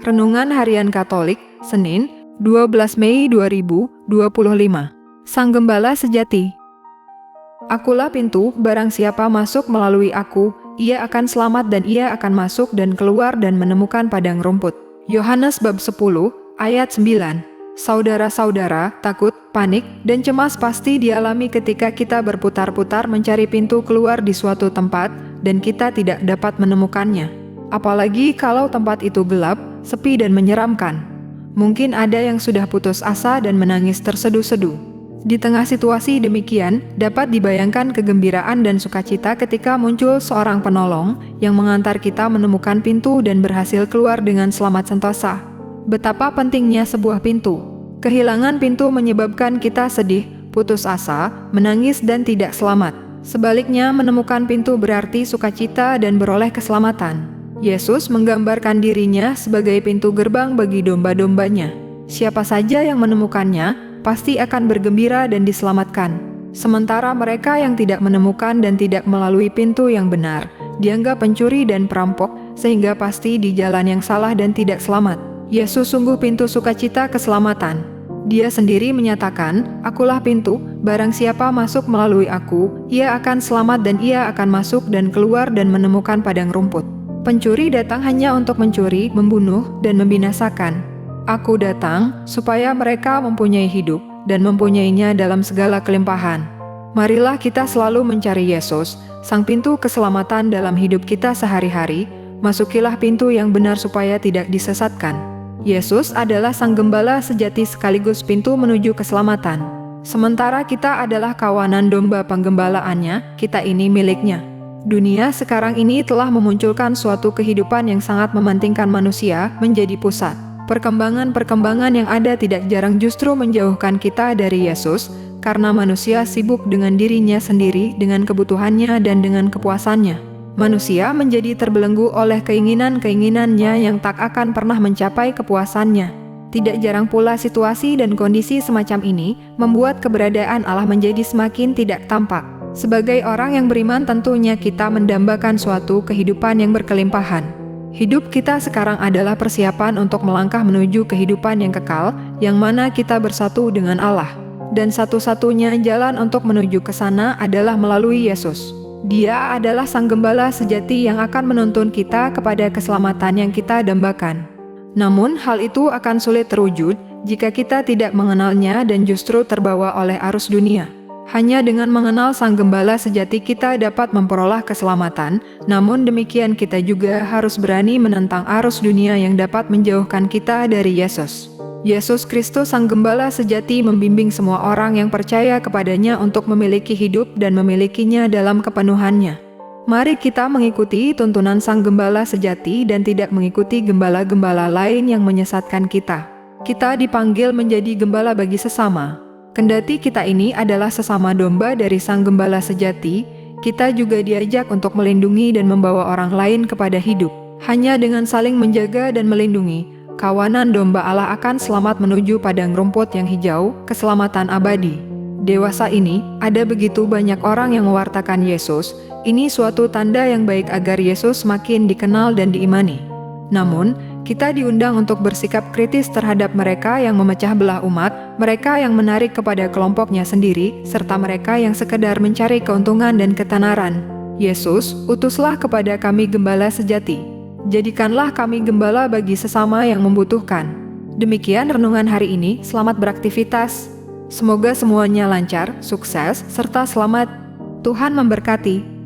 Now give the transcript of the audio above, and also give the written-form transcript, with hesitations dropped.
Renungan Harian Katolik, Senin, 12 Mei 2025. Sang Gembala Sejati. Akulah pintu, barang siapa masuk melalui aku, ia akan selamat dan ia akan masuk dan keluar dan menemukan padang rumput. Yohanes bab 10, ayat 9. Saudara-saudara, takut, panik, dan cemas pasti dialami ketika kita berputar-putar mencari pintu keluar di suatu tempat, dan kita tidak dapat menemukannya. Apalagi kalau tempat itu gelap, sepi dan menyeramkan. Mungkin ada yang sudah putus asa dan menangis terseduh-seduh. Di tengah situasi demikian, dapat dibayangkan kegembiraan dan sukacita ketika muncul seorang penolong yang mengantar kita menemukan pintu dan berhasil keluar dengan selamat sentosa. Betapa pentingnya sebuah pintu. Kehilangan pintu menyebabkan kita sedih, putus asa, menangis dan tidak selamat. Sebaliknya, menemukan pintu berarti sukacita dan beroleh keselamatan. Yesus menggambarkan dirinya sebagai pintu gerbang bagi domba-dombanya. Siapa saja yang menemukannya, pasti akan bergembira dan diselamatkan. Sementara mereka yang tidak menemukan dan tidak melalui pintu yang benar, dianggap pencuri dan perampok, sehingga pasti di jalan yang salah dan tidak selamat. Yesus sungguh pintu sukacita keselamatan. Dia sendiri menyatakan, "Akulah pintu, barang siapa masuk melalui aku, ia akan selamat dan ia akan masuk dan keluar dan menemukan padang rumput." Pencuri datang hanya untuk mencuri, membunuh, dan membinasakan. Aku datang supaya mereka mempunyai hidup dan mempunyainya dalam segala kelimpahan. Marilah kita selalu mencari Yesus, sang pintu keselamatan dalam hidup kita sehari-hari. Masukilah pintu yang benar supaya tidak disesatkan. Yesus adalah sang gembala sejati sekaligus pintu menuju keselamatan. Sementara kita adalah kawanan domba penggembalaannya, kita ini miliknya. Dunia sekarang ini telah memunculkan suatu kehidupan yang sangat mementingkan manusia menjadi pusat. Perkembangan-perkembangan yang ada tidak jarang justru menjauhkan kita dari Yesus, karena manusia sibuk dengan dirinya sendiri, dengan kebutuhannya dan dengan kepuasannya. Manusia menjadi terbelenggu oleh keinginan-keinginannya yang tak akan pernah mencapai kepuasannya. Tidak jarang pula situasi dan kondisi semacam ini membuat keberadaan Allah menjadi semakin tidak tampak. Sebagai orang yang beriman tentunya kita mendambakan suatu kehidupan yang berkelimpahan. Hidup kita sekarang adalah persiapan untuk melangkah menuju kehidupan yang kekal, yang mana kita bersatu dengan Allah. Dan satu-satunya jalan untuk menuju ke sana adalah melalui Yesus. Dia adalah sang gembala sejati yang akan menuntun kita kepada keselamatan yang kita dambakan. Namun hal itu akan sulit terwujud jika kita tidak mengenalnya dan justru terbawa oleh arus dunia. Hanya dengan mengenal sang gembala sejati kita dapat memperoleh keselamatan, namun demikian kita juga harus berani menentang arus dunia yang dapat menjauhkan kita dari Yesus. Yesus Kristus sang gembala sejati membimbing semua orang yang percaya kepadanya untuk memiliki hidup dan memilikinya dalam kepenuhannya. Mari kita mengikuti tuntunan sang gembala sejati dan tidak mengikuti gembala-gembala lain yang menyesatkan kita. Kita dipanggil menjadi gembala bagi sesama. Kendati kita ini adalah sesama domba dari sang gembala sejati, kita juga diajak untuk melindungi dan membawa orang lain kepada hidup. Hanya dengan saling menjaga dan melindungi, kawanan domba Allah akan selamat menuju padang rumput yang hijau, keselamatan abadi. Dewasa ini, ada begitu banyak orang yang mewartakan Yesus. Ini suatu tanda yang baik agar Yesus makin dikenal dan diimani. Namun, kita diundang untuk bersikap kritis terhadap mereka yang memecah belah umat, mereka yang menarik kepada kelompoknya sendiri, serta mereka yang sekedar mencari keuntungan dan ketenaran. Yesus, utuslah kepada kami gembala sejati. Jadikanlah kami gembala bagi sesama yang membutuhkan. Demikian renungan hari ini, selamat beraktivitas. Semoga semuanya lancar, sukses, serta selamat. Tuhan memberkati.